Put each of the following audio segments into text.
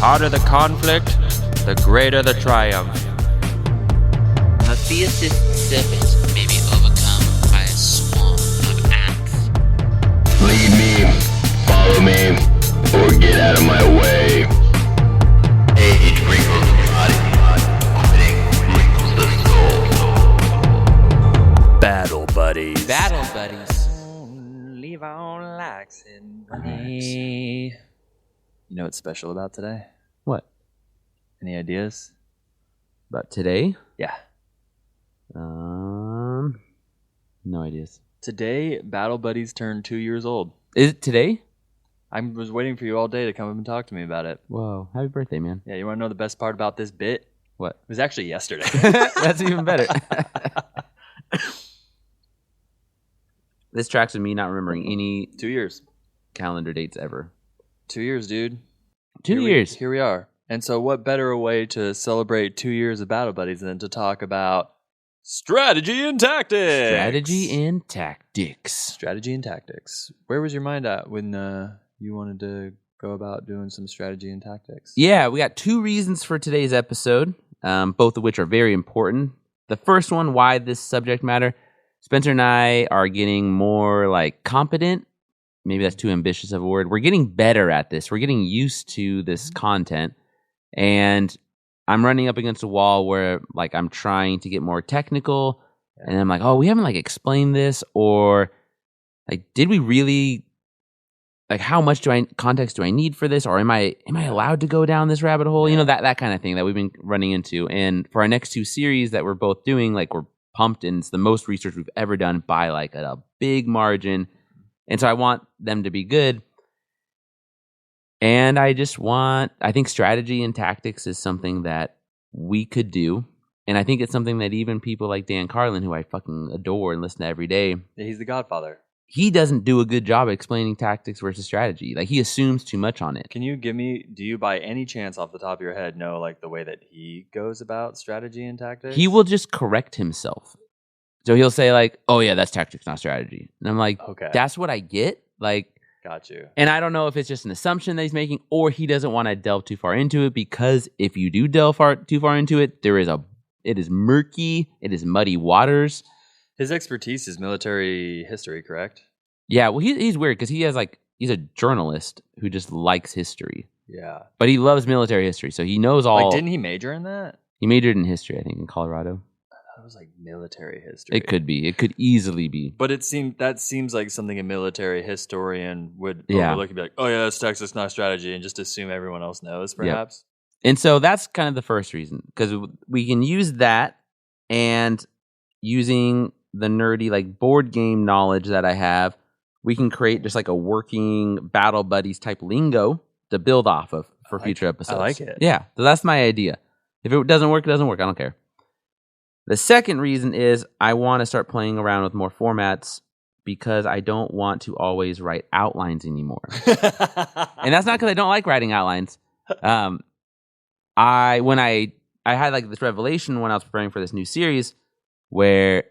hotter the conflict, the greater the triumph. A theistic serpent may be overcome by a swarm of ants. Lead me, follow me, or get out of my way. Age wrinkles the body, quitting wrinkles the soul. Battle buddies. Battle buddies. Leave on likes and money. You know what's special about today? What? Any ideas? About today? Yeah. No ideas. Today, Battle Buddies turned 2 years old. Is it today? I was waiting for you all day to come up and talk to me about it. Whoa, happy birthday, man. Yeah, you want to know the best part about this bit? What? It was actually yesterday. That's even better. This tracks with me not remembering any 2 years. calendar dates ever. 2 years, dude. 2 years. Here we are. And so what better way to celebrate 2 years of Battle Buddies than to talk about strategy and tactics? Strategy and tactics. Strategy and tactics. Where was your mind at when you wanted to go about doing some strategy and tactics? Yeah, we got 2 reasons for today's episode, both of which are very important. The first one, why this subject matter. Spencer and I are getting more like competent. Maybe that's too ambitious of a word. We're getting better at this. We're getting used to this content. And I'm running up against a wall where like I'm trying to get more technical. And I'm like, oh, we haven't like explained this, or like, did we really, like, how much context do I need for this? Or am I allowed to go down this rabbit hole? You know, that kind of thing that we've been running into. And for our next 2 series that we're both doing, like, we're pumped, and it's the most research we've ever done by like a big margin. And so I want them to be good. And I think strategy and tactics is something that we could do. And I think it's something that even people like Dan Carlin, who I fucking adore and listen to every day, Yeah, he's the godfather. he doesn't do a good job explaining tactics versus strategy. Like, he assumes too much on it. Can you do you by any chance off the top of your head know like the way that he goes about strategy and tactics? He will just correct himself. So he'll say like, oh yeah, that's tactics, not strategy. And I'm like, Okay. that's what I get. Like, Got you. and I don't know if it's just an assumption that he's making, or he doesn't want to delve too far into it, because if you do delve too far into it, it is murky, it is muddy waters. His expertise is military history, correct? Yeah, well, he's weird because he's a journalist who just likes history, Yeah. but he loves military history, so he knows all. Like, didn't he major in that? He majored in history, I think, in Colorado. That was like military history. It could be. It could easily be. But that seems like something a military historian would Yeah. overlook and be like, oh yeah, that's tactics, not strategy, and just assume everyone else knows, perhaps. And so that's kind of the first reason, because we can use that, and using the nerdy like board game knowledge that I have, we can create just like a working Battle Buddies type lingo to build off of for future episodes. I like it. Yeah, so that's my idea. If it doesn't work, it doesn't work. I don't care. The second reason is I want to start playing around with more formats, because I don't want to always write outlines anymore. And that's not because I don't like writing outlines. I had like this revelation when I was preparing for this new series, where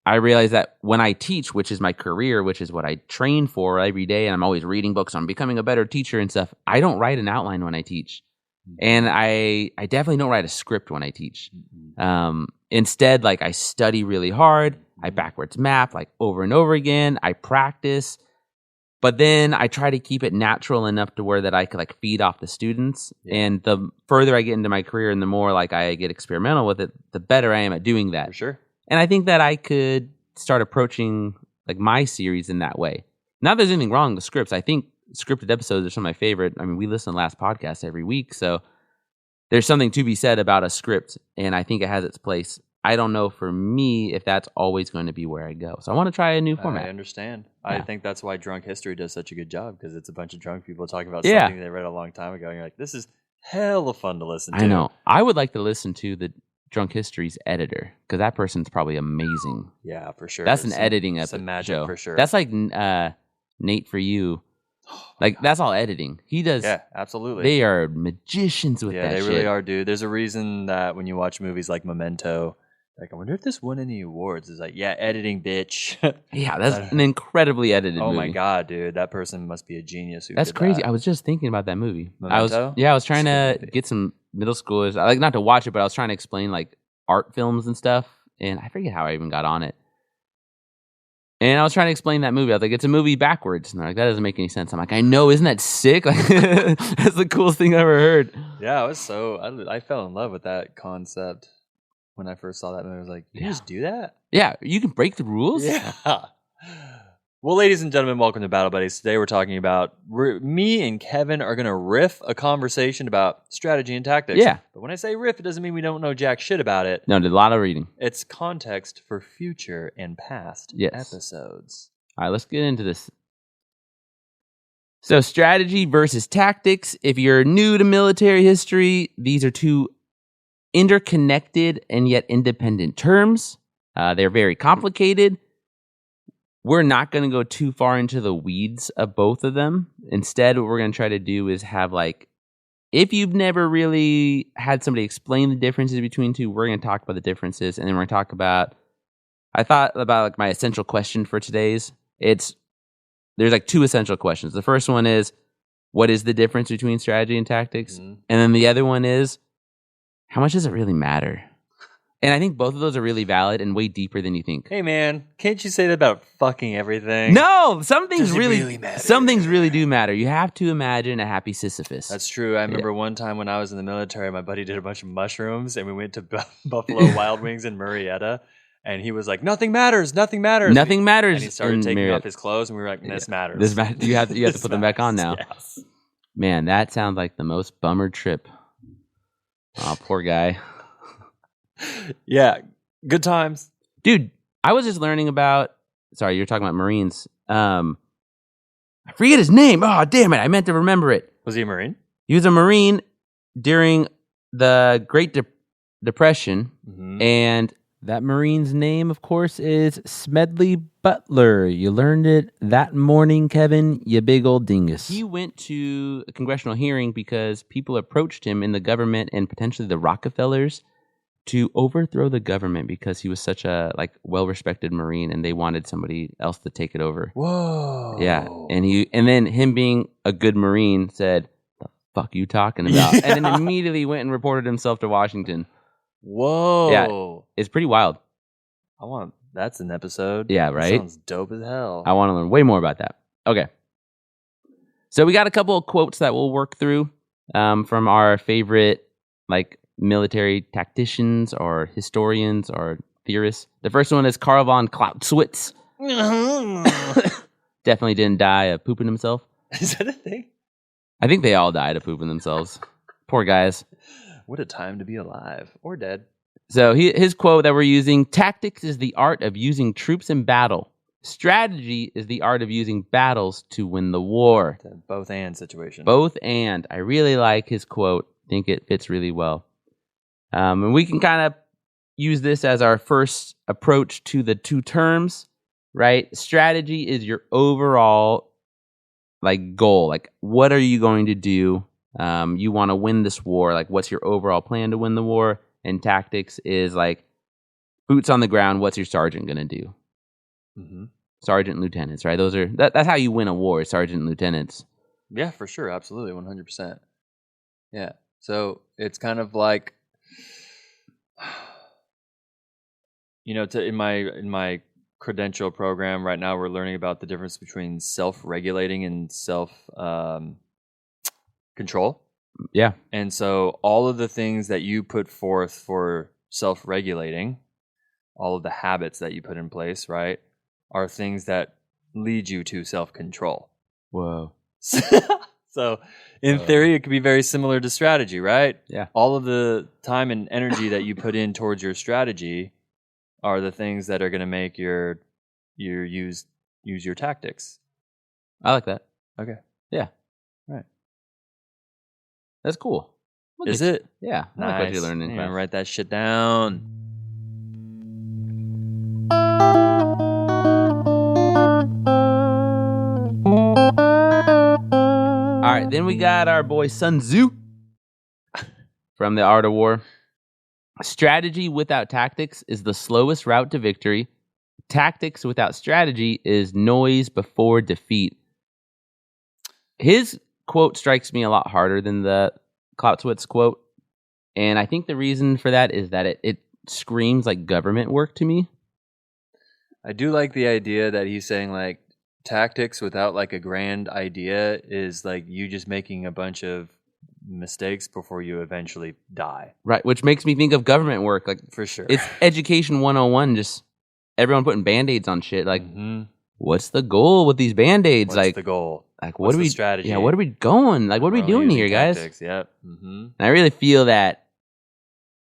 I realized that when I teach, which is my career, which is what I train for every day, and I'm always reading books on becoming a better teacher and stuff, I don't write an outline when I teach. And I definitely don't write a script when I teach. Instead, like, I study really hard. I backwards map like over and over again. I practice, but then I try to keep it natural enough to where that I could like feed off the students. Yeah. And the further I get into my career and the more like I get experimental with it, the better I am at doing that. For sure. And I think that I could start approaching like my series in that way. Not that there's anything wrong with scripts. I think scripted episodes are some of my favorite. I mean, we listen to Last Podcast every week, so there's something to be said about a script, and I think it has its place. I don't know for me if that's always going to be where I go. So I want to try a new format. I understand. Yeah. I think that's why Drunk History does such a good job, because it's a bunch of drunk people talking about something they read a long time ago, and you're like, this is hella fun to listen to. I know. I would like to listen to the Drunk History's editor, because that person's probably amazing. Yeah, for sure. That's an editing episode. Some magic show. For sure. That's like Nate For You. Like, that's all editing. He does. Yeah, absolutely. They are magicians with that shit. Yeah, they really are, dude. There's a reason that when you watch movies like Memento, Like, I wonder if this won any awards. It's like, yeah, editing, bitch. Yeah, that's an incredibly edited Oh movie. my god, dude, that person must be a genius. That's crazy. I was just thinking about that movie. Memento? I was trying It's a good to movie. get some middle schoolers, like not to watch it, but I was trying to explain like art films and stuff, and I forget how I even got on it. And I was trying to explain that movie. I was like, it's a movie backwards. And they're like, that doesn't make any sense. I'm like, I know, isn't that sick? Like, that's the coolest thing I ever heard. Yeah, I fell in love with that concept when I first saw that movie. I was like, you can just do that? Yeah, you can break the rules? Yeah. Well, ladies and gentlemen, welcome to Battle Buddies. Today we're talking about, me and Kevin are going to riff a conversation about strategy and tactics. Yeah. But when I say riff, it doesn't mean we don't know jack shit about it. No, did a lot of reading. It's context for future and past episodes. All right, let's get into this. So, strategy versus tactics. If you're new to military history, these are two interconnected and yet independent terms. They're very complicated. We're not going to go too far into the weeds of both of them. Instead, what we're going to try to do is have like, if you've never really had somebody explain the differences between two, we're going to talk about the differences, and then we're going to talk about, I thought about like my essential question for today's. There's like two essential questions. The first one is, what is the difference between strategy and tactics? Mm-hmm. And then the other one is, how much does it really matter? And I think both of those are really valid and way deeper than you think. Hey man, can't you say that about fucking everything? No, some things Does it really matter? Some things really do matter. You have to imagine a happy Sisyphus. That's true. I remember one time when I was in the military, my buddy did a bunch of mushrooms, and we went to Buffalo Wild Wings in Marietta, and he was like, "Nothing matters, nothing matters, Nothing matters. And he started in taking Marriott. off his clothes, and we were like, "This matters. You have to put them back on now. Yes. Man, that sounds like the most bummer trip. Oh, poor guy. Yeah, good times. Dude, I was just learning about, sorry, you're talking about Marines. I forget his name. Oh, damn it. I meant to remember it. Was he a Marine? He was a Marine during the Great Depression. Mm-hmm. And that Marine's name, of course, is Smedley Butler. You learned it that morning, Kevin, you big old dingus. He went to a congressional hearing because people approached him in the government and potentially the Rockefellers to overthrow the government because he was such a well-respected Marine, and they wanted somebody else to take it over. Whoa. Yeah, and then him being a good Marine said, "The fuck you talking about?" Yeah. And then immediately went and reported himself to Washington. Whoa. Yeah. It's pretty wild. That's an episode. Yeah, That right? sounds dope as hell. I want to learn way more about that. Okay. So we got a couple of quotes that we'll work through from our favorite military tacticians or historians or theorists. The first one is Karl von Clausewitz. Definitely didn't die of pooping himself. Is that a thing? I think they all died of pooping themselves. Poor guys. What a time to be alive. Or dead. So his quote that we're using, tactics is the art of using troops in battle. Strategy is the art of using battles to win the war. It's a both and situation. Both and. I really like his quote. Think it fits really well. And we can kind of use this as our first approach to the two terms, right? Strategy is your overall goal. What are you going to do? You want to win this war. What's your overall plan to win the war? And tactics is boots on the ground. What's your sergeant going to do? Mm-hmm. Sergeant, lieutenants, right? That's how you win a war, sergeant and lieutenants. Yeah, for sure. Absolutely. 100%. Yeah. So it's kind of like, in my credential program right now, we're learning about the difference between self-regulating and self-control. Yeah. And so all of the things that you put forth for self-regulating, all of the habits that you put in place, right, are things that lead you to self-control. Whoa. So in theory, it could be very similar to strategy, right? Yeah. All of the time and energy that you put in towards your strategy are the things that are going to make your use your tactics. I like that. Okay. Yeah. Right. That's cool. Is it? Yeah. I like what you're learning. I'm going to write that shit down. All right. Then we got our boy Sun Tzu from The Art of War. Strategy without tactics is the slowest route to victory. Tactics without strategy is noise before defeat. His quote strikes me a lot harder than the Clausewitz quote. And I think the reason for that is that it screams like government work to me. I do like the idea that he's saying like tactics without like a grand idea is like you just making a bunch of mistakes before you eventually die. Right, which makes me think of government work. Like, For sure. it's education 101, just everyone putting band-aids on shit. Like, what's the goal with these band-aids? What's like the goal? Like, What's what are the we strategy? Yeah, what are we going? Like, what are we We're doing only here, using guys? tactics, Yep. And I really feel that.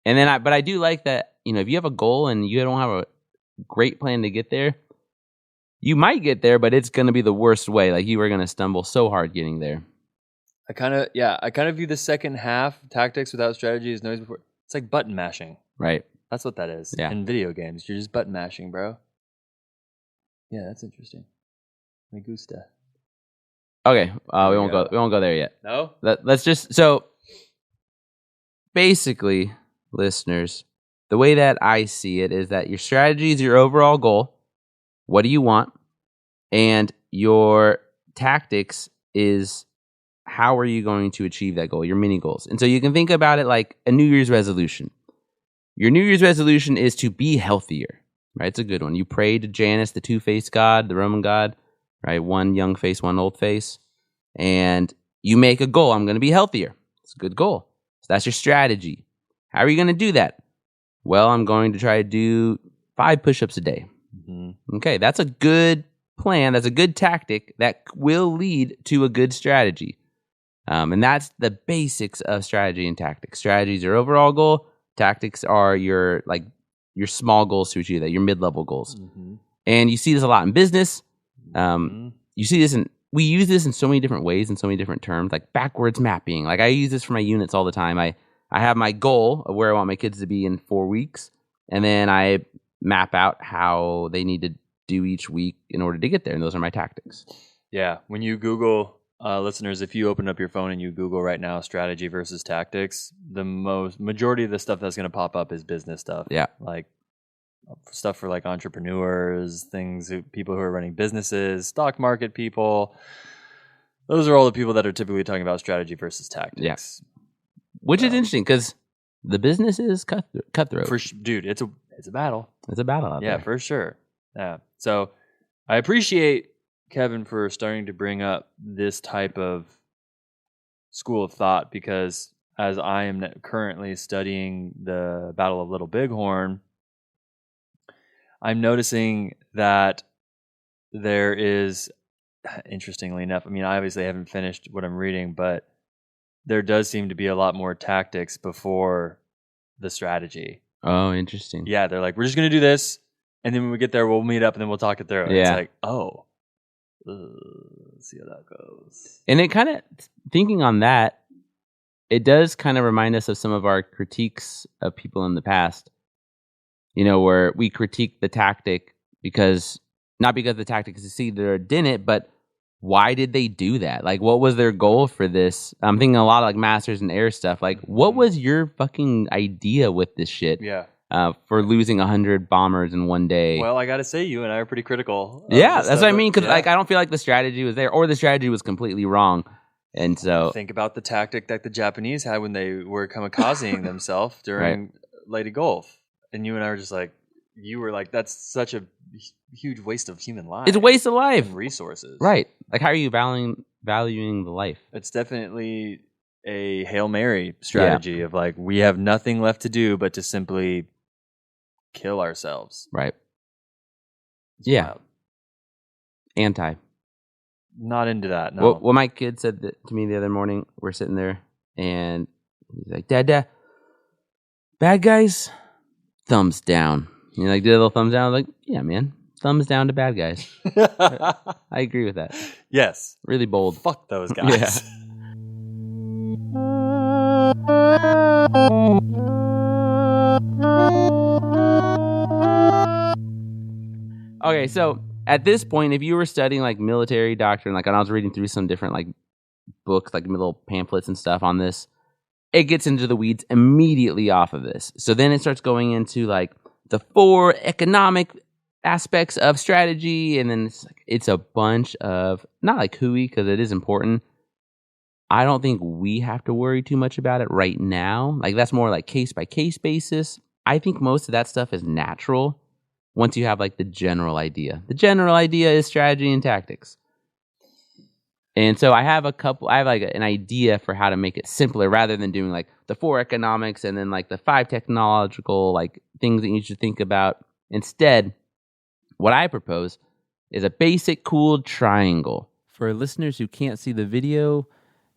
And then but I do like that, if you have a goal and you don't have a great plan to get there, you might get there, but it's going to be the worst way. Like, you are going to stumble so hard getting there. I kind of view the second half, tactics without strategy, as noise before. It's like button mashing. Right. That's what that is. Yeah. In video games, you're just button mashing, bro. Yeah, that's interesting. Me gusta. Okay, we we won't go. go. We won't go there yet. No? Let's just basically, listeners, the way that I see it is that your strategy is your overall goal. What do you want? And your tactics is how are you going to achieve that goal, your mini goals. And so you can think about it like a New Year's resolution. Your New Year's resolution is to be healthier, right? It's a good one. You pray to Janus, the two-faced god, the Roman god, right? One young face, one old face. And you make a goal. I'm going to be healthier. It's a good goal. So that's your strategy. How are you going to do that? Well, I'm going to try to do 5 push-ups a day. Okay, that's a good plan. That's a good tactic that will lead to a good strategy. And that's the basics of strategy and tactics. Strategy is your overall goal. Tactics are your small goals to achieve that, your mid-level goals. And you see this a lot in business. You see this we use this in so many different ways, in so many different terms, like backwards mapping. Like, I use this for my units all the time. I have my goal of where I want my kids to be in 4 weeks, and then I map out how they need to do each week in order to get there. And those are my tactics. Yeah. When you Google, listeners, if you open up your phone and you Google right now strategy versus tactics, the majority of the stuff that's going to pop up is business stuff. Yeah. Like stuff for like entrepreneurs, people who are running businesses, stock market people. Those are all the people that are typically talking about strategy versus tactics. Yeah. Which is interesting because the business is cutthroat. Dude, it's a battle. It's a battle out there. Yeah, for sure. Yeah. So I appreciate Kevin for starting to bring up this type of school of thought, because as I am currently studying the Battle of Little Bighorn, I'm noticing that there is, interestingly enough, I mean, I obviously haven't finished what I'm reading, but there does seem to be a lot more tactics before the strategy. Oh, interesting. Yeah, they're like, we're just going to do this, and then when we get there, we'll meet up, and then we'll talk it through. And Yeah. It's like, oh, let's see how that goes. And it kind of, thinking on that, it does kind of remind us of some of our critiques of people in the past, where we critique the tactic not because the tactic succeeded or didn't, but why did they do that? Like, what was their goal for this? I'm thinking a lot of like Masters and Air stuff. Like, what was your fucking idea with this shit? Yeah. For losing 100 bombers in one day? Well, I got to say, you and I are pretty critical. Yeah, that's what I mean. Because yeah. I don't feel like the strategy was there, or the strategy was completely wrong. And so think about the tactic that the Japanese had when they were kamikazing themselves during Lady Gulf. And you and I were just like, you were like, that's such a huge waste of human life. it's a waste of life. And resources. Right. Like, how are you valuing the life? It's definitely a Hail Mary strategy of like, we have nothing left to do but to simply kill ourselves. Right. It's Yeah. wild. Anti. Not into that, no. Well, my kid said that to me the other morning. We're sitting there, and he's like, Dad, bad guys, thumbs down. You did a little thumbs down. I was like, yeah, man, thumbs down to bad guys. I agree with that. Yes. Really bold. Fuck those guys. Okay, so at this point, if you were studying like military doctrine, like, and I was reading through some different like books, like little pamphlets and stuff on this, it gets into the weeds immediately off of this. So then it starts going into like the 4 economic aspects of strategy, and then it's a bunch of, not like hooey, because it is important. I don't think we have to worry too much about it right now. Like, that's more like case by case basis. I think most of that stuff is natural once you have like the general idea. The general idea is strategy and tactics. And so I have like an idea for how to make it simpler, rather than doing like the 4 economics and then like the 5 technological like things that you should think about. Instead, what I propose is a basic cooled triangle. For listeners who can't see the video,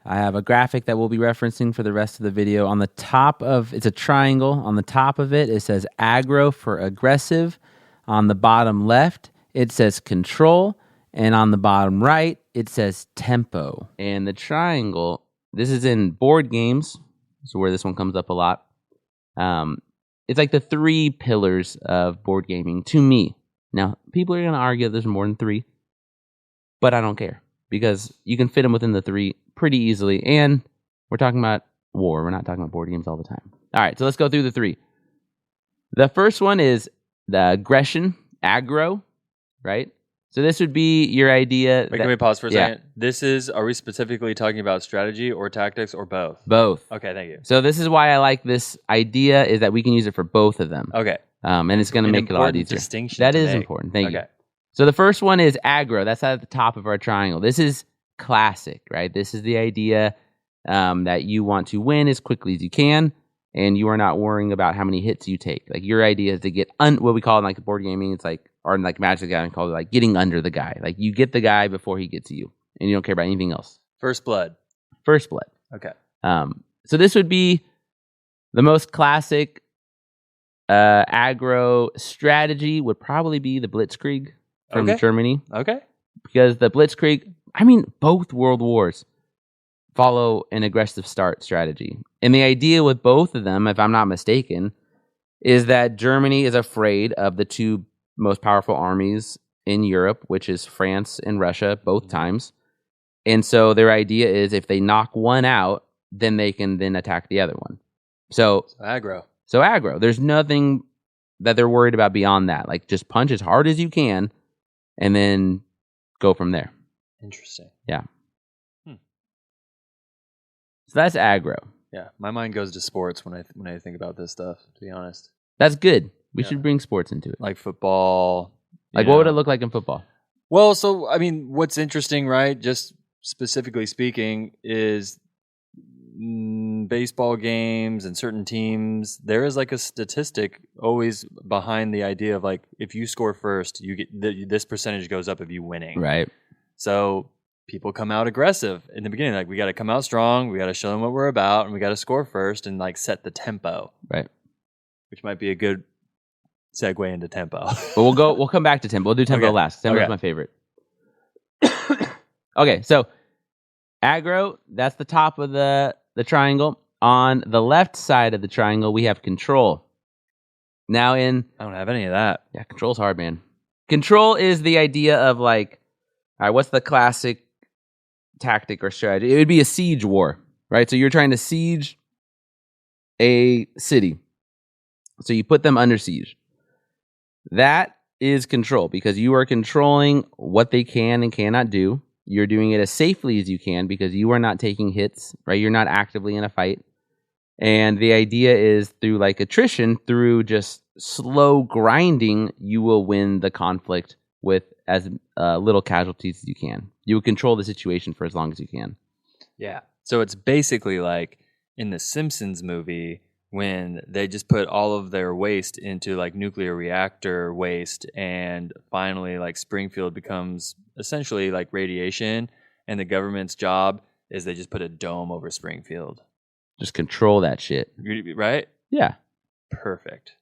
I have a graphic that we'll be referencing for the rest of the video. On the top of, it's a triangle. On the top of it, it says aggro for aggressive. On the bottom left, it says control. And on the bottom right, it says tempo. And the triangle, this is in board games, so where this one comes up a lot. It's like the 3 pillars of board gaming to me. Now, people are going to argue there's more than 3, but I don't care, because you can fit them within the 3 pretty easily. And we're talking about war. We're not talking about board games all the time. All right, so let's go through the 3. The first one is the aggression, aggro, right? So this would be your idea. Wait, can we pause for a second? Are we specifically talking about strategy or tactics or both? Both. Okay, thank you. So this is why I like this idea, is that we can use it for both of them. Okay. And it's going to make it a lot easier. Distinction That to is make. important. Thank you. Okay. So the first one is aggro. That's at the top of our triangle. This is classic, right? This is the idea that you want to win as quickly as you can, and you are not worrying about how many hits you take. Like, your idea is to get what we call in like board gaming, it's like, or in like Magic the Gathering, called it like getting under the guy. Like, you get the guy before he gets you, and you don't care about anything else. First blood. First blood. Okay. So this would be the most classic aggro strategy. Would probably be the Blitzkrieg from Germany. Okay. Because the Blitzkrieg, I mean, both world wars follow an aggressive start strategy. And the idea with both of them, if I'm not mistaken, is that Germany is afraid of the 2 most powerful armies in Europe, which is France and Russia, both times. And so their idea is, if they knock one out, then they can then attack the other one. So aggro. So aggro. There's nothing that they're worried about beyond that. Like, just punch as hard as you can and then go from there. Interesting. Yeah. So that's aggro. Yeah, my mind goes to sports when I think about this stuff, to be honest. That's good. We should bring sports into it. Like football. Like, what would it look like in football? Well, so, I mean, what's interesting, right, just specifically speaking, is baseball games and certain teams, there is like a statistic always behind the idea of like, if you score first, you get this percentage goes up of you winning. Right. So people come out aggressive in the beginning. Like, we got to come out strong. We got to show them what we're about, and we got to score first and like set the tempo. Right. Which might be a good segue into tempo. But we'll come back to tempo. We'll do tempo last. Tempo is my favorite. Okay, so aggro, that's the top of the triangle. On the left side of the triangle, we have control. Now I don't have any of that. Yeah, control's hard, man. Control is the idea of like, all right, what's the classic tactic or strategy? It would be a siege war, right? So you're trying to siege a city. So you put them under siege. That is control, because you are controlling what they can and cannot do. You're doing it as safely as you can because you are not taking hits, right? You're not actively in a fight. And the idea is, through like attrition, through just slow grinding, you will win the conflict with as little casualties as you can. You will control the situation for as long as you can. Yeah. So it's basically like in the Simpsons movie, when they just put all of their waste into like nuclear reactor waste, and finally like Springfield becomes essentially like radiation, and the government's job is they just put a dome over Springfield. Just control that shit. Right? Yeah. Perfect.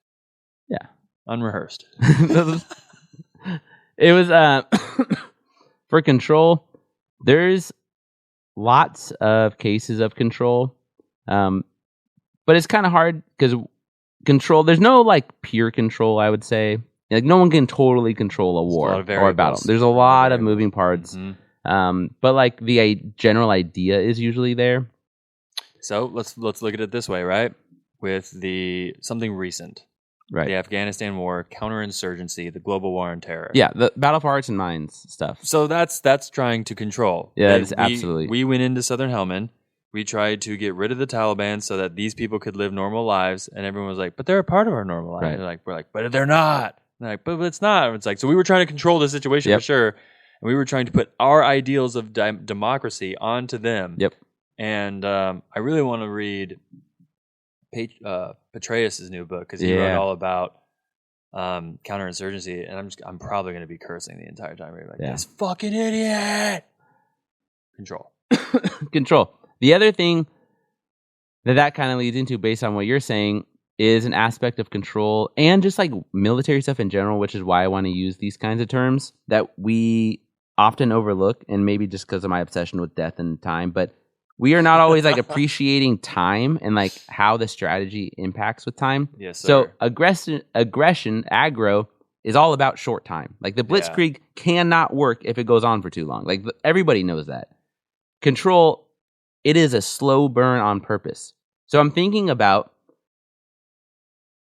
Yeah. Unrehearsed. It was for control, there's lots of cases of control. But it's kind of hard because control, there's no like pure control, I would say. Like, no one can totally control a war or a battle. There's a lot of moving parts. Mm-hmm. But like the general idea is usually there. So let's look at it this way, right? With something recent, Right. the Afghanistan war, counterinsurgency, the global war on terror. Yeah, the Battle for Hearts and Minds stuff. So that's trying to control. Yeah, that's absolutely. We went into Southern Helmand. We tried to get rid of the Taliban so that these people could live normal lives, and everyone was like, "But they're a part of our normal life." Right. We're like, "But they're not." And they're like, "But it's not." It's like, so we were trying to control the situation Yep. for sure, and we were trying to put our ideals of democracy onto them. Yep. And I really want to read Petraeus' new book because he wrote all about counterinsurgency, and I'm probably going to be cursing the entire time. Like, this fucking idiot. Control. Control. The other thing that kind of leads into, based on what you're saying, is an aspect of control and just like military stuff in general, which is why I want to use these kinds of terms that we often overlook, and maybe just because of my obsession with death and time, but we are not always like appreciating time and like how the strategy impacts with time. Yes, sir. So aggression, aggro is all about short time. Like the blitzkrieg cannot work if it goes on for too long. Like everybody knows that. Control, it is a slow burn on purpose. So I'm thinking about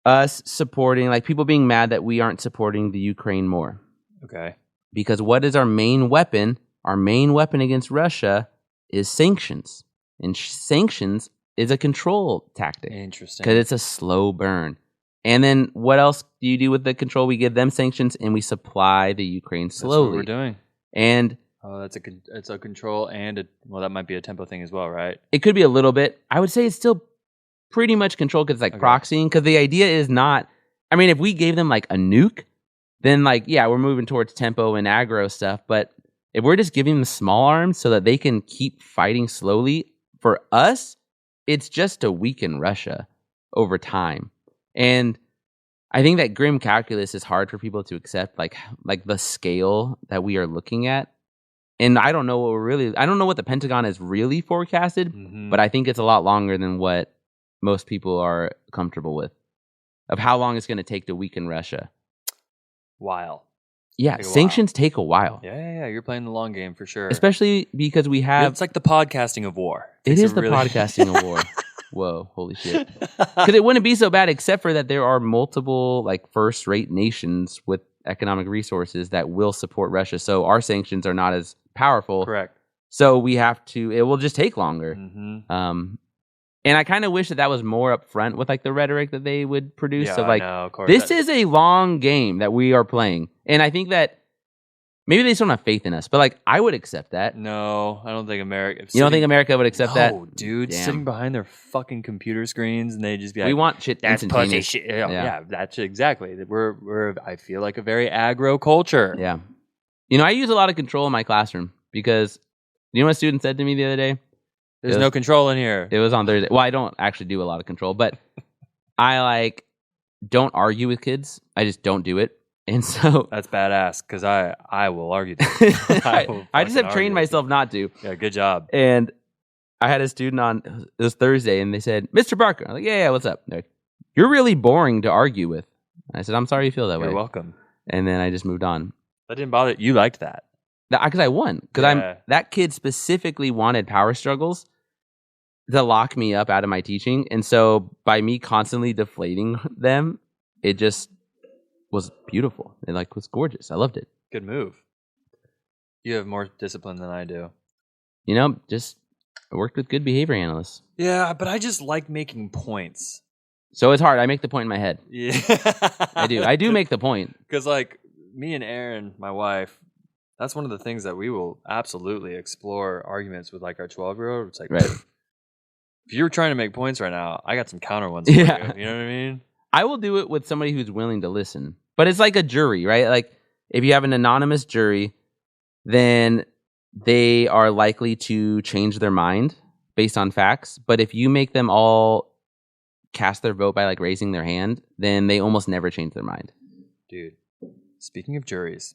us supporting, like people being mad that we aren't supporting the Ukraine more. Okay. Because what is our main weapon? Our main weapon against Russia is sanctions. And sanctions is a control tactic. Interesting. Because it's a slow burn. And then what else do you do with the control? We give them sanctions and we supply the Ukraine slowly. That's what we're doing. And it's a control and that might be a tempo thing as well, right? it could be a little bit. I would say it's still pretty much control because it's like proxying. Because the idea is not, I mean, if we gave them like a nuke, then like, yeah, we're moving towards tempo and aggro stuff. But if we're just giving them small arms so that they can keep fighting slowly, for us, it's just to weaken Russia over time. And I think that grim calculus is hard for people to accept, like the scale that we are looking at. And I don't know what the Pentagon has really forecasted, but I think it's a lot longer than what most people are comfortable with, of how long it's going to take to weaken Russia. While. Yeah, sanctions take a while. Yeah. You're playing the long game for sure. Especially because we have... It's like the podcasting of war. It is the podcasting of war. Whoa, holy shit. Because it wouldn't be so bad except for that there are multiple like first-rate nations with economic resources that will support Russia. So our sanctions are not as powerful. Correct. So we have to... It will just take longer. Mm-hmm. And I kind of wish that was more upfront with like the rhetoric that they would produce. Yeah, so like, I know, of course. This is a long game that we are playing. And I think that maybe they just don't have faith in us, but like I would accept that. No, I don't think America. You don't think America would accept that? No, dude. Damn. Sitting behind their fucking computer screens and they just be like, we want shit that's pussy instantaneous. shit. Yeah, that's exactly. We're I feel like a very aggro culture. Yeah. You know, I use a lot of control in my classroom because you know what a student said to me the other day? There's no control in here. It was on Thursday. Well, I don't actually do a lot of control, but I like don't argue with kids. I just don't do it. And so that's badass because I will argue that. I just have trained myself not to. Yeah, good job. And I had a student on, it was Thursday, and they said, Mr. Barker. I'm like, yeah, what's up? They're like, you're really boring to argue with. And I said, I'm sorry you feel that way. You're welcome. And then I just moved on. That didn't bother you. Liked that. Because I won. Because that kid specifically wanted power struggles to lock me up out of my teaching. And so by me constantly deflating them, it just was beautiful. It like was gorgeous. I loved it. Good move. You have more discipline than I do. You know, just I worked with good behavior analysts. Yeah, but I just like making points. So it's hard. I make the point in my head. Yeah. I do make the point. Because like me and Erin, my wife, that's one of the things that we will absolutely explore arguments with like our 12-year-old. It's like, right. If you're trying to make points right now, I got some counter ones for you. You know what I mean? I will do it with somebody who's willing to listen. But it's like a jury, right? Like if you have an anonymous jury, then they are likely to change their mind based on facts. But if you make them all cast their vote by like raising their hand, then they almost never change their mind. Dude, speaking of juries,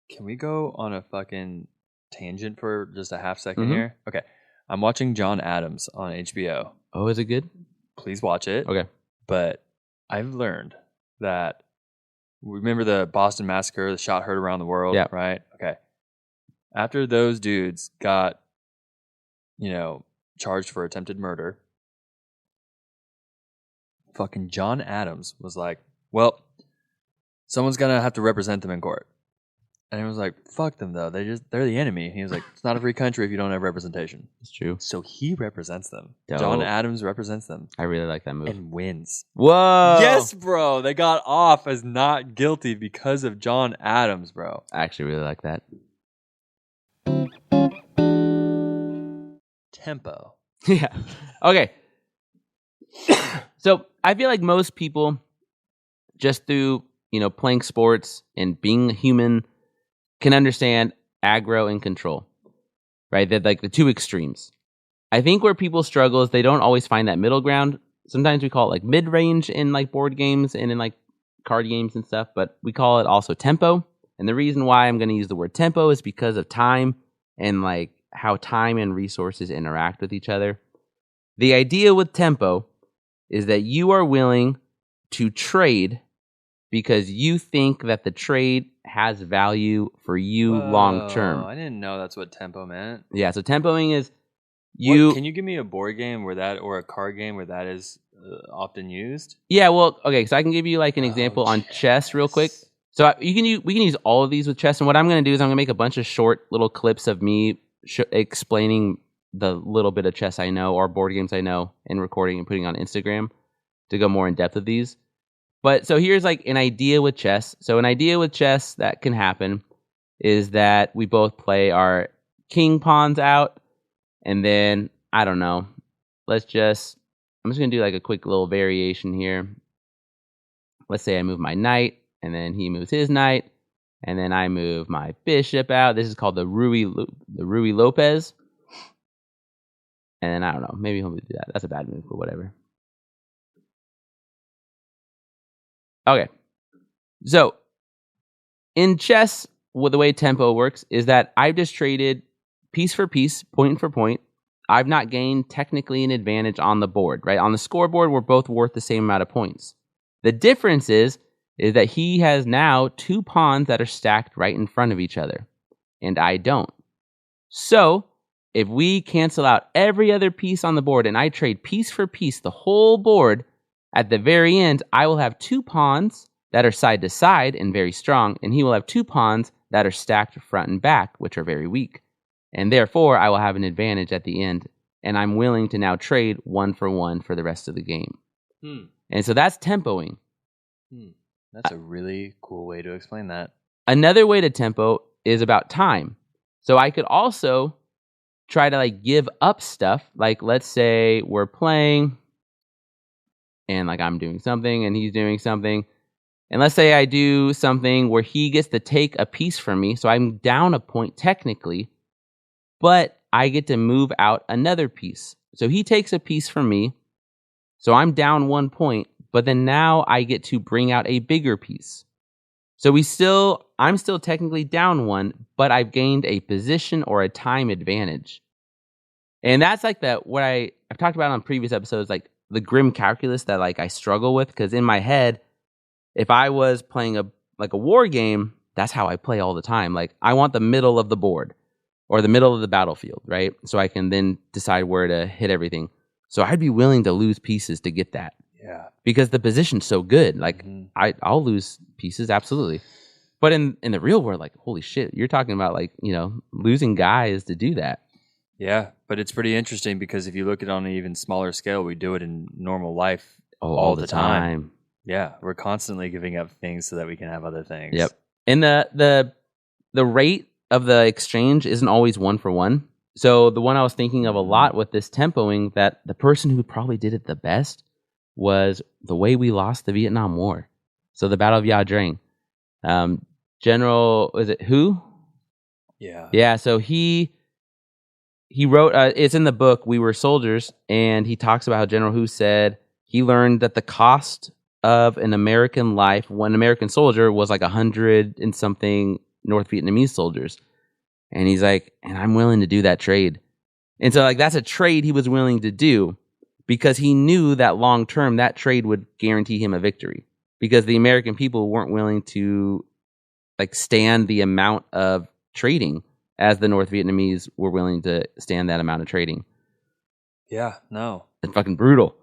can we go on a fucking tangent for just a half second here? Okay. I'm watching John Adams on HBO. Oh, is it good? Please watch it. Okay. But I've learned that, remember the Boston Massacre, the shot heard around the world, right? Okay. After those dudes got, charged for attempted murder, fucking John Adams was like, well, someone's gonna have to represent them in court. And he was like, fuck them though. They're the enemy. And he was like, it's not a free country if you don't have representation. It's true. So he represents them. Dope. John Adams represents them I really like that move. and wins. Whoa! Yes, bro. They got off as not guilty because of John Adams, bro. I actually really like that. Tempo. Yeah. Okay. So I feel like most people, just through playing sports and being a human, can understand aggro and control, right? They're like the two extremes. I think where people struggle is they don't always find that middle ground. Sometimes we call it like mid-range in like board games and in like card games and stuff, but we call it also tempo. And the reason why I'm going to use the word tempo is because of time and like how time and resources interact with each other. The idea with tempo is that you are willing to trade because you think that the trade has value for you long term. I didn't know that's what tempo meant. Yeah, so tempoing is you. Can you give me a board game where that, or a card game where that is often used? Yeah, well, okay, so I can give you like an example on chess real quick. So we can use all of these with chess, and what I'm going to do is I'm going to make a bunch of short little clips of me explaining the little bit of chess I know or board games I know and recording and putting on Instagram to go more in depth of these. But so here's like an idea with chess. So an idea with chess that can happen is that we both play our king pawns out, and then I don't know. I'm just going to do like a quick little variation here. Let's say I move my knight, and then he moves his knight, and then I move my bishop out. This is called the Rui Lopez. And then I don't know, maybe he'll do that. That's a bad move, but whatever. Okay, so in chess, the way tempo works is that I've just traded piece for piece, point for point. I've not gained technically an advantage on the board, right? On the scoreboard, we're both worth the same amount of points. The difference is that he has now two pawns that are stacked right in front of each other, and I don't. So if we cancel out every other piece on the board and I trade piece for piece the whole board, at the very end, I will have two pawns that are side to side and very strong, and he will have two pawns that are stacked front and back, which are very weak. And therefore, I will have an advantage at the end, and I'm willing to now trade 1-for-1 for the rest of the game. And so that's tempoing. That's a really cool way to explain that. Another way to tempo is about time. So I could also try to like give up stuff. Like let's say we're playing and like I'm doing something and he's doing something. And let's say I do something where he gets to take a piece from me. So I'm down a point technically, but I get to move out another piece. So he takes a piece from me. So I'm down 1 point, but then now I get to bring out a bigger piece. So I'm still technically down 1, but I've gained a position or a time advantage. And that's like what I've talked about on previous episodes, like the grim calculus that like I struggle with, because in my head, if I was playing a war game, that's how I play all the time. Like I want the middle of the board or the middle of the battlefield, right? So I can then decide where to hit everything. So I'd be willing to lose pieces to get that. Yeah. Because the position's so good. Like I'll lose pieces, absolutely. But in the real world, like holy shit, you're talking about like, losing guys to do that. Yeah, but it's pretty interesting because if you look at it on an even smaller scale, we do it in normal life all the time. Yeah, we're constantly giving up things so that we can have other things. Yep. And the rate of the exchange isn't always 1-for-1. So the one I was thinking of a lot with this tempoing, that the person who probably did it the best was the way we lost the Vietnam War. So the Battle of Ya Drang. General, was it who? Yeah. Yeah, so he wrote, it's in the book, We Were Soldiers, and he talks about how General Hu said he learned that the cost of an American life, one American soldier, was like 100 and something North Vietnamese soldiers. And he's like, and I'm willing to do that trade. And so like that's a trade he was willing to do because he knew that long term that trade would guarantee him a victory, because the American people weren't willing to like stand the amount of trading as the North Vietnamese were willing to stand that amount of trading. Yeah, no. It's fucking brutal.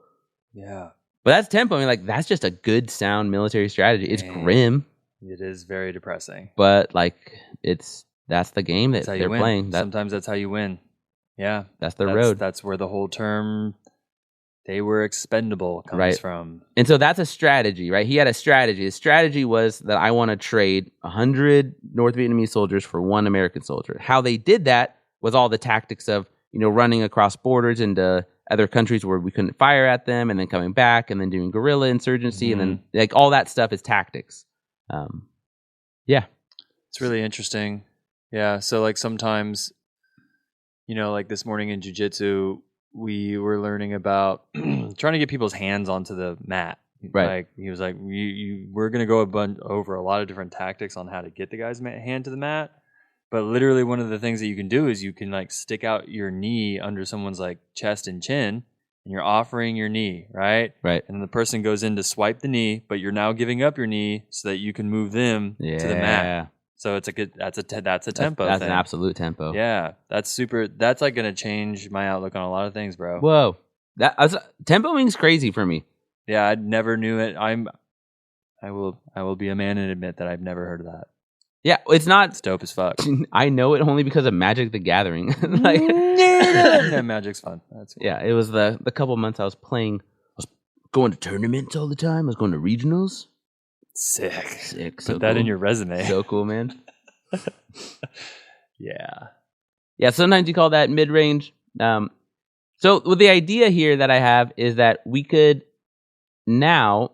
Yeah. But that's tempo. I mean, like that's just a good sound military strategy. It's Dang. grim, It is very depressing. but like that's the game that That's how you they're win. playing. Sometimes that's how you win. Yeah. That's the road. That's where the whole term "they were expendable" comes Right. from. And so that's a strategy, right? He had a strategy. His strategy was that I want to trade 100 North Vietnamese soldiers for 1 American soldier. How they did that was all the tactics of, running across borders into other countries where we couldn't fire at them, and then coming back, and then doing guerrilla insurgency, and then like all that stuff is tactics. Yeah. It's really interesting. Yeah. So like sometimes, like this morning in jiu-jitsu, we were learning about trying to get people's hands onto the mat. Right. Like he was like, we're going to go over a lot of different tactics on how to get the guy's hand to the mat. But literally one of the things that you can do is you can like stick out your knee under someone's like chest and chin, and you're offering your knee, right? Right. And then the person goes in to swipe the knee, but you're now giving up your knee so that you can move them to the mat. So it's that's a tempo. That's thing. an absolute tempo. Yeah, that's super. That's like going to change my outlook on a lot of things, bro. Whoa. Tempoing's crazy for me. Yeah, I never knew it. I will be a man and admit that I've never heard of that. Yeah, it's not. It's dope as fuck. I know it only because of Magic the Gathering. Yeah, Magic's fun. That's cool. Yeah, it was the couple months I was playing. I was going to tournaments all the time. I was going to regionals. Sick. So Put that in cool. your resume. So cool, man. Yeah. Yeah, sometimes you call that mid-range. So with the idea here that I have is that we could now,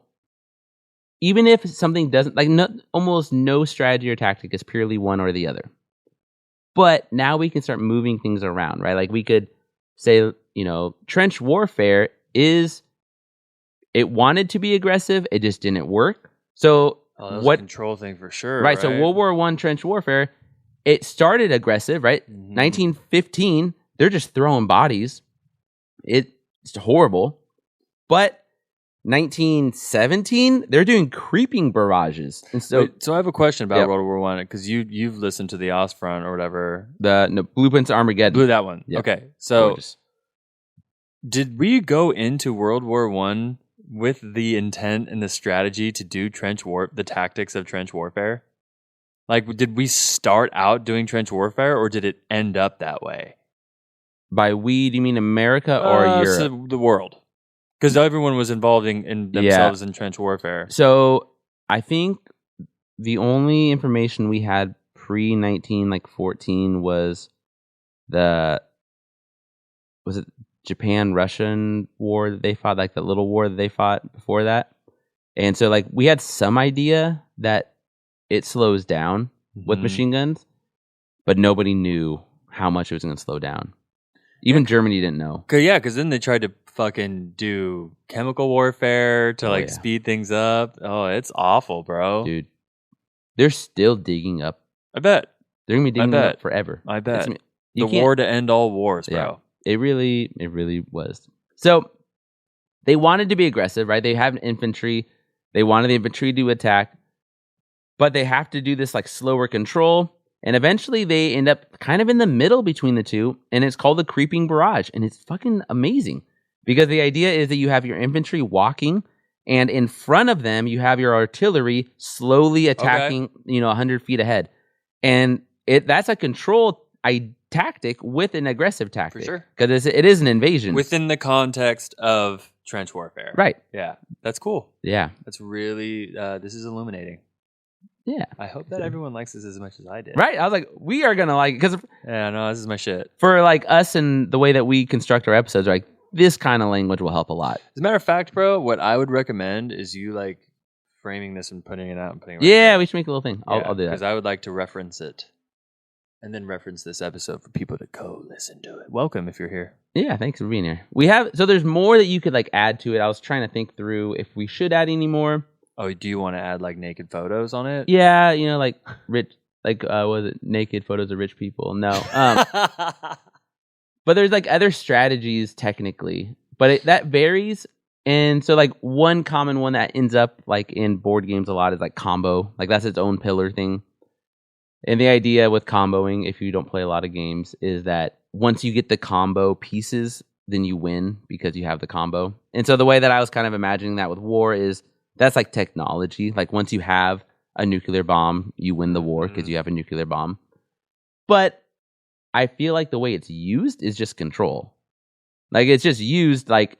even if something doesn't, almost no strategy or tactic is purely one or the other. But now we can start moving things around, right? Like we could say, trench warfare it wanted to be aggressive, it just didn't work. So that was a control thing for sure. Right. So World War I trench warfare, it started aggressive, right? Mm-hmm. 1915, they're just throwing bodies. It's horrible. But 1917, they're doing creeping barrages. And so So I have a question about World War I, because you've listened to the Ostfront or whatever. the Blueprints of Armageddon. Blew that one. Yep. Okay. So Gorgeous. did we go into World War I with the intent and the strategy to do the tactics of trench warfare? Like, did we start out doing trench warfare, or did it end up that way? By we, do you mean America or Europe? So the world. Because everyone was involved in themselves in trench warfare. So I think the only information we had pre-14 was was it Japan-Russian war that they fought, like the little war that they fought before that. And so like we had some idea that it slows down with machine guns, but nobody knew how much it was going to slow down. Even Germany didn't know. Because then they tried to fucking do chemical warfare to speed things up. Oh, it's awful, bro. Dude, they're still digging up. I bet. They're going to be digging up forever. I bet. The war to end all wars, bro. Yeah, it really was. So they wanted to be aggressive, right? They have infantry. They wanted the infantry to attack, but they have to do this like slower control. And eventually they end up kind of in the middle between the two, and it's called the creeping barrage. And it's fucking amazing because the idea is that you have your infantry walking, and in front of them you have your artillery slowly attacking, 100 feet ahead. And that's a control tactic with an aggressive tactic. For sure. Because it is an invasion. Within the context of trench warfare. Right. Yeah. That's cool. Yeah. That's really, this is illuminating. Yeah. I hope that everyone likes this as much as I did. Right. I was like, we are going to like it. Because yeah, no, this is my shit. For like us and the way that we construct our episodes, like this kind of language will help a lot. As a matter of fact, bro, what I would recommend is you like framing this and putting it out and putting it we should make a little thing. I'll do that. Because I would like to reference it. And then reference this episode for people to go listen to it. Welcome if you're here. Yeah, thanks for being here. So there's more that you could like add to it. I was trying to think through if we should add any more. Oh, do you want to add like naked photos on it? Yeah, like rich, like was it naked photos of rich people? No. But there's like other strategies technically, but that varies. And so like one common one that ends up like in board games a lot is like combo. Like that's its own pillar thing. And the idea with comboing, if you don't play a lot of games, is that once you get the combo pieces then you win because you have the combo. And so the way that I was kind of imagining that with war is that's like technology. Like once you have a nuclear bomb, you win the war because you have a nuclear bomb. But I feel like the way it's used is just control. Like it's just used like,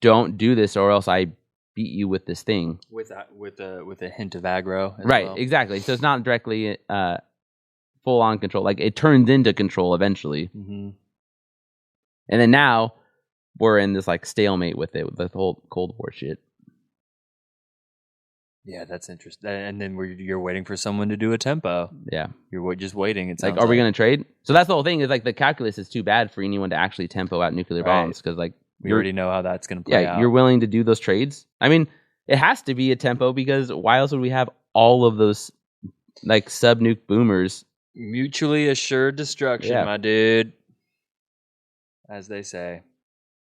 don't do this or else I beat you with this thing. With a hint of aggro. As Right, well. exactly. So it's not directly full on control. Like it turns into control eventually. Mm-hmm. And then now we're in this like stalemate with it, with the whole Cold War shit. Yeah, that's interesting. And then you're waiting for someone to do a tempo. Yeah. You're just waiting. It's Like, are we going to trade? So that's the whole thing is like the calculus is too bad for anyone to actually tempo out nuclear bombs because like we already know how that's going to play out. You're willing to do those trades. I mean, it has to be a tempo because why else would we have all of those like sub nuke boomers? Mutually assured destruction, my dude. As they say.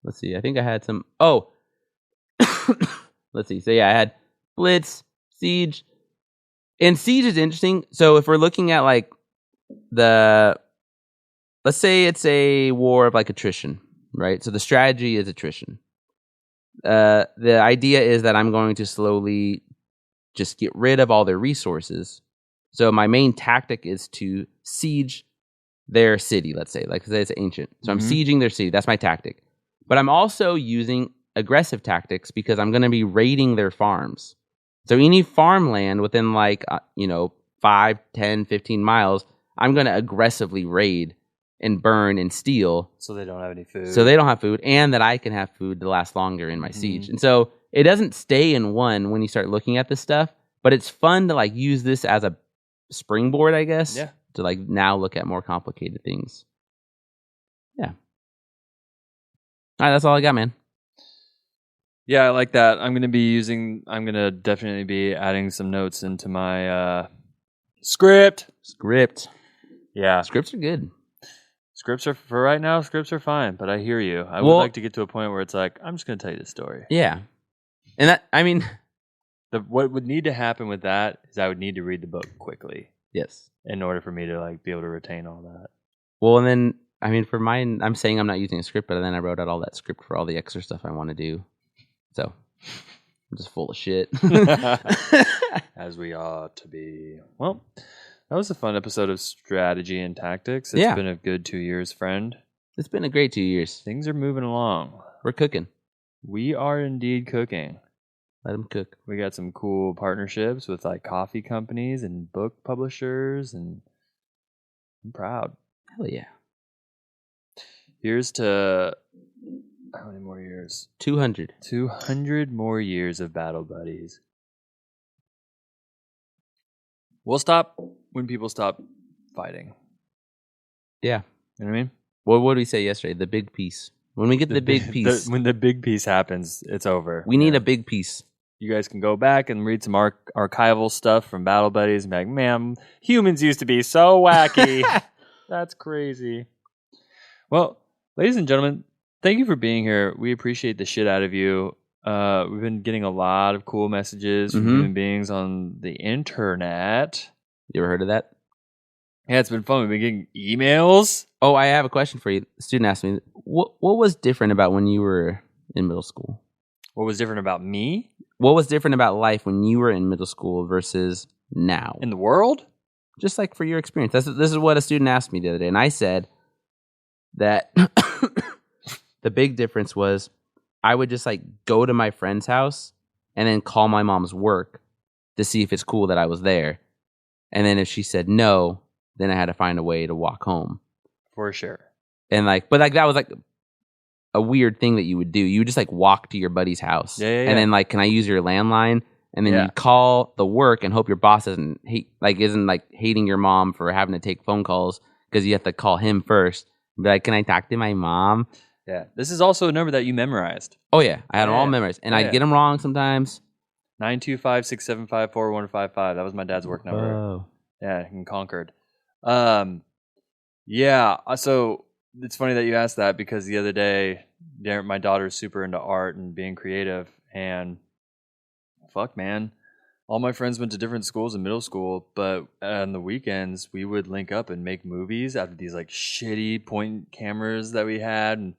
Let's see. I think I had some. Oh, let's see. So yeah, I had Blitz, Siege, and Siege is interesting. So if we're looking at like let's say it's a war of like attrition, right? So the strategy is attrition. The idea is that I'm going to slowly just get rid of all their resources. So my main tactic is to siege their city, let's say. Like it's ancient. So I'm sieging their city. That's my tactic. But I'm also using aggressive tactics because I'm going to be raiding their farms. So any farmland within like, 5, 10, 15 miles, I'm going to aggressively raid and burn and steal. So they don't have any food. So they don't have food and that I can have food to last longer in my siege. And so it doesn't stay in one when you start looking at this stuff, but it's fun to like use this as a springboard, I guess. Yeah. To like now look at more complicated things. Yeah. All right, that's all I got, man. Yeah, I like that. I'm going to definitely be adding some notes into my script. Yeah. Scripts are good. Scripts are, for right now, scripts are fine, but I hear you. I would like to get to a point where it's like, I'm just going to tell you the story. Yeah. And that, I mean... What would need to happen with that is I would need to read the book quickly. Yes. In order for me to like be able to retain all that. Well, and then, I mean, for mine, I'm saying I'm not using a script, but then I wrote out all that script for all the extra stuff I want to do. So, I'm just full of shit. As we ought to be. Well, that was a fun episode of Strategy and Tactics. It's been a good 2 years, friend. It's been a great 2 years. Things are moving along. We're cooking. We are indeed cooking. Let them cook. We got some cool partnerships with like coffee companies and book publishers, and I'm proud. Hell yeah. Here's to how many more years? 200. 200 more years of Battle Buddies. We'll stop when people stop fighting. Yeah. You know what I mean? What did we say yesterday? The big piece. When we get the big piece. When the big piece happens, it's over. We need a big piece. You guys can go back and read some archival stuff from Battle Buddies and be like, man, humans used to be so wacky. That's crazy. Well, ladies and gentlemen, thank you for being here. We appreciate the shit out of you. We've been getting a lot of cool messages from human beings on the internet. You ever heard of that? Yeah, it's been fun. We've been getting emails. Oh, I have a question for you. A student asked me, what was different about when you were in middle school? What was different about me? What was different about life when you were in middle school versus now? In the world? Just like for your experience. This is what a student asked me the other day. And I said that the big difference was I would just like go to my friend's house and then call my mom's work to see if it's cool that I was there. And then if she said no, then I had to find a way to walk home. For sure. And like, but like that was like a weird thing that you would do. You would just like walk to your buddy's house. Yeah. And then like, can I use your landline? And then you call the work and hope your boss isn't hating your mom for having to take phone calls because you have to call him first. Be like, can I talk to my mom? Yeah. This is also a number that you memorized. Oh yeah, I had them all memorized, and I'd get them wrong sometimes. 925-675-4155. That was my dad's work number. Oh. Yeah, in Concord. Yeah. So it's funny that you asked that because the other day, my daughter's super into art and being creative, and fuck, man. All my friends went to different schools in middle school, but on the weekends, we would link up and make movies out of these like shitty point cameras that we had. And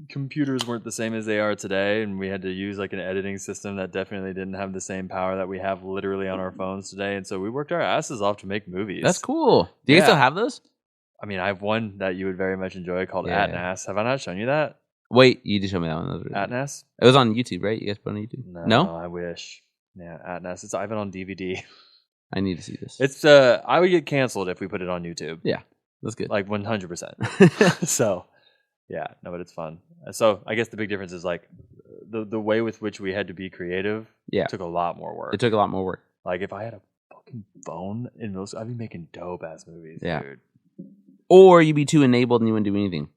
computers weren't the same as they are today, and we had to use like an editing system that definitely didn't have the same power that we have literally on our phones today. And so we worked our asses off to make movies. That's cool. Do you guys Yeah. still have those? I mean, I have one that you would very much enjoy called Yeah. Atnas. Have I not shown you that? Wait, you did show me that one. That was really good. Atnas? It was on YouTube, right? You guys put it on YouTube? No? I wish. Yeah, Atnas. I have it on DVD. I need to see this. It's I would get canceled if we put it on YouTube. That's good. Like 100%. So, yeah, no, but it's fun. So, I guess the big difference is like the way with which we had to be creative took a lot more work. It took a lot more work. Like if I had a fucking phone in those, I'd be making dope ass movies, dude. Or you'd be too enabled and you wouldn't do anything.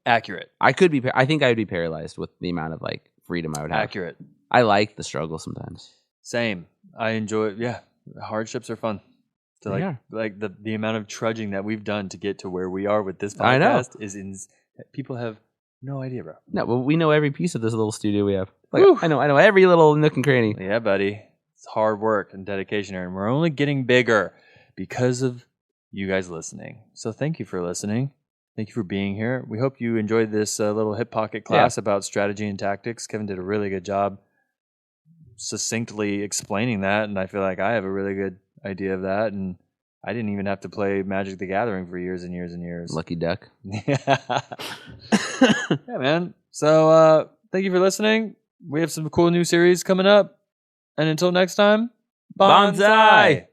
Accurate. I could be. I think I would be paralyzed with the amount of like freedom I would have. Accurate. I like the struggle sometimes. Same. I enjoy it. Yeah, hardships are fun. So They are. like the amount of trudging that we've done to get to where we are with this podcast I know. is people have no idea, bro. No, but we know every piece of this little studio we have. Like, Whew. I know every little nook and cranny. Yeah, buddy. It's hard work and dedication, and we're only getting bigger because of you guys listening. So thank you for listening. Thank you for being here. We hope you enjoyed this little hip pocket class about strategy and tactics. Kevin did a really good job succinctly explaining that, and I feel like I have a really good idea of that, and I didn't even have to play Magic the Gathering for years and years and years. Lucky duck. Yeah, man. So thank you for listening. We have some cool new series coming up, and until next time, Bonsai!